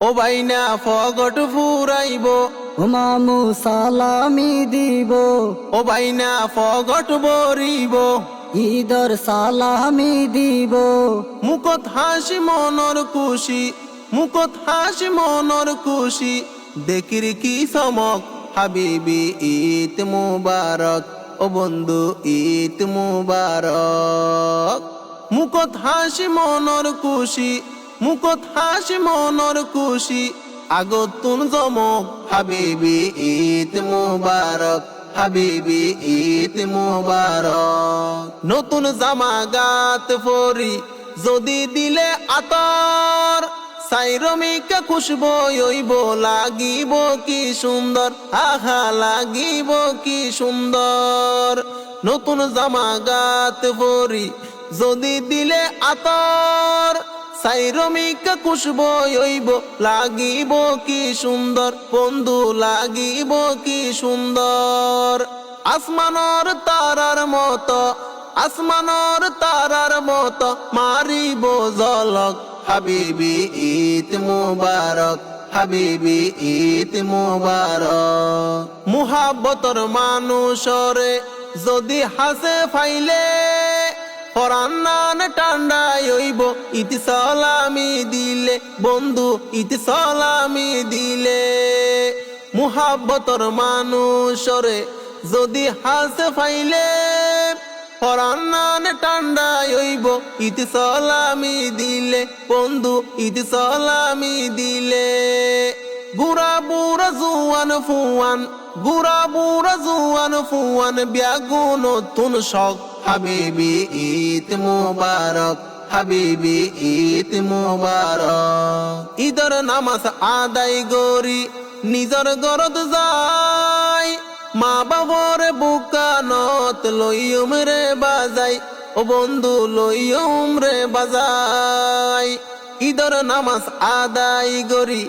ও বাইনা ফগট ফুরাইব, ও মামু সালামি দিব, ও বাইনা ফগট বরিব, ঈদর সালামি দিব। মুখত হাসি মনর খুশি, মুখত হাসি মনর খুশি, দেখির কি চমক হাবিবি ঈদ মুবারক, ও বন্ধু ঈদ মুবারক। মুখত হাসি মনর খুশি, মুখত হাসি মনর খুশি, আগতুন জমক হাবিবি ঈদ মুবারক, হাবিবি ঈদ মুবারক। নতুন জামা গাত ফরি যদি দিলে আতর, সাইরমিকা খুশবো হইব, লাগিব কি সুন্দর, আহা লাগিব কি সুন্দর। নতুন জামা গাত ফরি যদি দিলে আতর, সাইরমিকা খুশবো হইব, লাগিব কি সুন্দর, বন্ধু লাগিব কি সুন্দর। আসমানর তারার মতো, আসমানর তারার মতো মারিব ঝলক, হাবিবি ঈদ মুবারক, হাবিবি ঈদ মুবারক। মুহাব্বতর মানুষরে যদি হাসে ফাইলে, পরান্নান ঠান্ডাই হইব ইতি সালামি দিলে, বন্ধু ইতি সালামি দিলে। মুহাব্বতর মানুষরে যদি হাসে ফাইলে, পরান্নান ঠান্ডাই হইব ইতি সালামি দিলে, বন্ধু ইতি সালামি দিলে। বুড়া বুড়া জুয়ান ফুয়ান, বুড়া বুড়া জুয়ান ফুয়ান, ব্যাগু নতুন শখ, হাবিবি ঈদ মুবারক, হাবিবি ঈদ মুবারক। ঈদের নামাজ আদায় গরি নিজর গরদ যায়, মা বাবার বুকানত লইয়ুম রে বাজাই, ও বন্ধু লইয়ুম রে বাজাই। ঈদের নামাজ আদায় গরি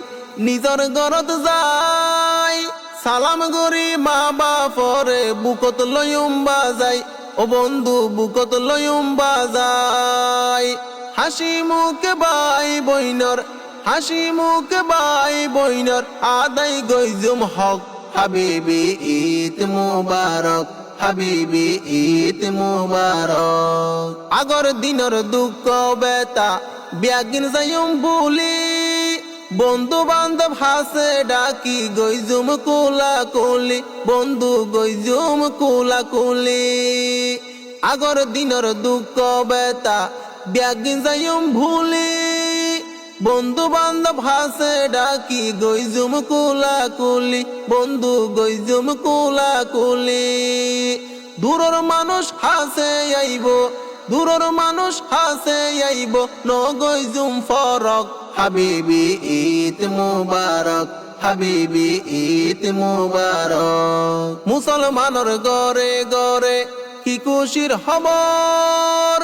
নিজর গরদ যায়, সালাম গরি মা বাপরে বুকত লইয়ুম বাজাই, ও বন্ধু বুকত লইয়ুম বাজাই। হাসি মুখে বাই বইনর, হাসি মুখে বাই বইনর, আদায় গইজুম হক, হাবিবি ঈদ মুবারক, হাবিবি ঈদ মুবারক। আগর দিনর দুঃখ বেতা ব্যাগিন যাইম ভুলি, বন্ধু বান্ধব হাসে ডাকি গইজুম কুলা কুলি, বন্ধু গইজুম কুলা কুলি। আগর দিনর দুঃখ বেতা ব্যাগিন যাইম ভুলি, বন্ধু বান্ধব হাসে ডাকি গইজুম কুলা কুলি, বন্ধু গইজুম কুলা কুলি। দূরের মানুষ হাসে আইব, দূরের মানুষ হাসে আইব, ন গইজুম ফরক, হাবিবি ঈদ মুবারক, হাবিবি ঈদ মুবারক। মুসলমানর ঘরে ঘরে কি খুশির খবর,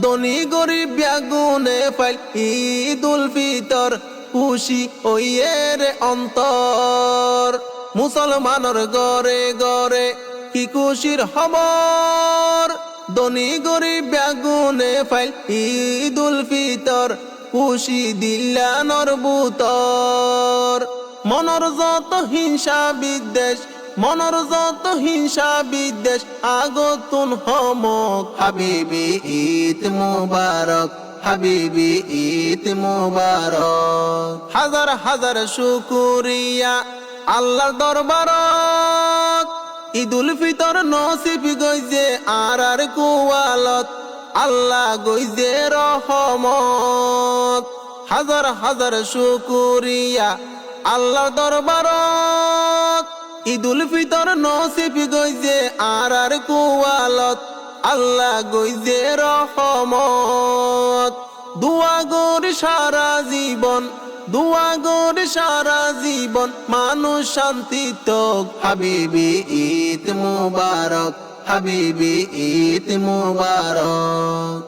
ধনী গরিব ব্যাগুনে পাইল ঈদুল ফিতর, খুশি ওইয়ের অন্তর। মুসলমানর ঘরে ঘরে কি খুশির খবর, ধনী গরিব ব্যাগুনে পাইল ঈদুল ফিতর, খুশি দিল্লানর বুতর। মনর যত হিংসা বিদ্বেষ, মনর যত হিংসা বিদ্বেষ, আগতুন হমক, হাবিবি ঈদ মুবারক, হাবিবি ঈদ মুবারক। হাজার হাজার শুকুরিয়া আল্লাহর দরবারত, ঈদুল ফিতর নসিব গইজে আর কুয়ালত, আল্লাহ গইজে রহমত। হাজার হাজার শুকুরিয়া আল্লাহর দরবারত, ঈদুল ফিতর নসিব গইজে আর কুয়ালত, আল্লাহ গইজে রহমত। দুয়া গরি সারা জীবন, দুয়া গরি সারা জীবন, মানুষ শান্তি তক, হাবিবি ঈদ মুবারক, হাবিবি ঈদ মুবারক।